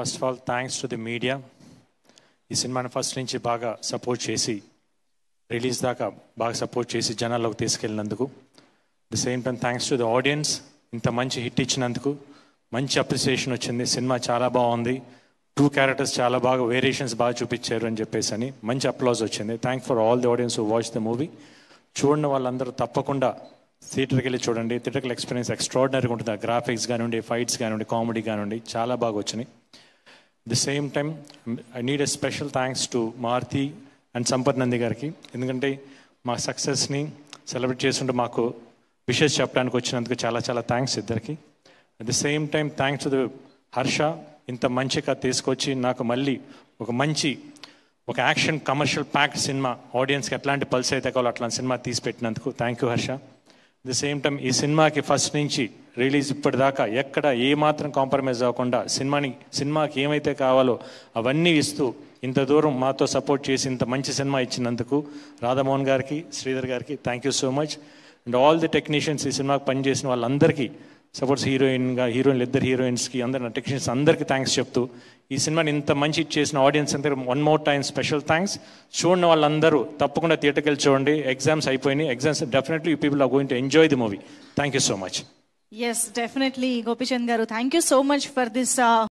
First of all thanks to the media. ఈ సినిమాని first నుంచి బాగా సపోర్ట్ చేసి రిలీజ్ దాకా బాగా సపోర్ట్ చేసి జనాల్లోకి తీసుకెళ్ళినందుకు. The same time thanks to the audience, ఇంత మంచి హిట్ ఇచ్చినందుకు. మంచి అప్రిసియేషన్ వచ్చింది, సినిమా చాలా బాగుంది, 2 క్యారెక్టర్స్ చాలా బాగా వేరియేషన్స్ బాగా చూపించారు అని చెప్పేసి అని మంచి అప్లాజ్ వచ్చింది. Thank for all the audience who watch the movie. చూడని వాళ్ళందరూ తప్పకుండా థియేటర్కి వెళ్ళి చూడండి. థియేటర్కల్ ఎక్స్పీరియన్స్ ఎక్స్ట్రాడినరీగా ఉంటుంది. గ్రాఫిక్స్ కానివ్వండి, ఫైట్స్ కానివ్వండి, కామెడీ కానివ్వండి, చాలా బాగా వచ్చినాయి. The same time I need a special thanks to Maruti and Sampath Nandi గారికి. ఎందుకంటే మా సక్సెస్ని సెలబ్రేట్ చేసుకుంటూ మాకు విషెస్ చెప్పడానికి వచ్చినందుకు చాలా చాలా థ్యాంక్స్ ఇద్దరికి. At the same time thanks to the Harsha, ఇంత మంచి కథ తీసుకొచ్చి నాకు మళ్ళీ ఒక యాక్షన్ కమర్షియల్ ప్యాక్డ్ సినిమా, ఆడియన్స్కి ఎట్లాంటి పల్స్ అయితే కావాలో అట్లాంటి సినిమా తీసి పెట్టినందుకు thank you Harsha. At the same time ఈ సినిమాకి ఫస్ట్ నుంచి రిలీజ్ ఇప్పటిదాకా ఎక్కడ ఏమాత్రం కాంప్రమైజ్ అవ్వకుండా సినిమాకి ఏమైతే కావాలో అవన్నీ ఇస్తూ ఇంత దూరం మాతో సపోర్ట్ చేసి ఇంత మంచి సినిమా ఇచ్చినందుకు రాధామోహన్ గారికి, శ్రీధర్ గారికి thank you so much. And all the technicians, ఈ సినిమాకి పనిచేసిన వాళ్ళందరికీ, సపోర్ట్స్ హీరోయిన్లు, ఇద్దరు హీరోయిన్స్కి, అందరి టెక్నీషియన్స్ అందరికీ థ్యాంక్స్ చెప్తూ ఈ సినిమాని ఇంత మంచి చేసిన ఆడియన్స్ అందరూ one more time special thanks. చూడని వాళ్ళందరూ తప్పకుండా థియేటర్కి వెళ్ళి చూడండి. ఎగ్జామ్స్ అయిపోయినాయి, exams definitely you people are going to enjoy the movie. Thank you so much. Yes, definitely, Gopi Chand garu. Thank you so much for this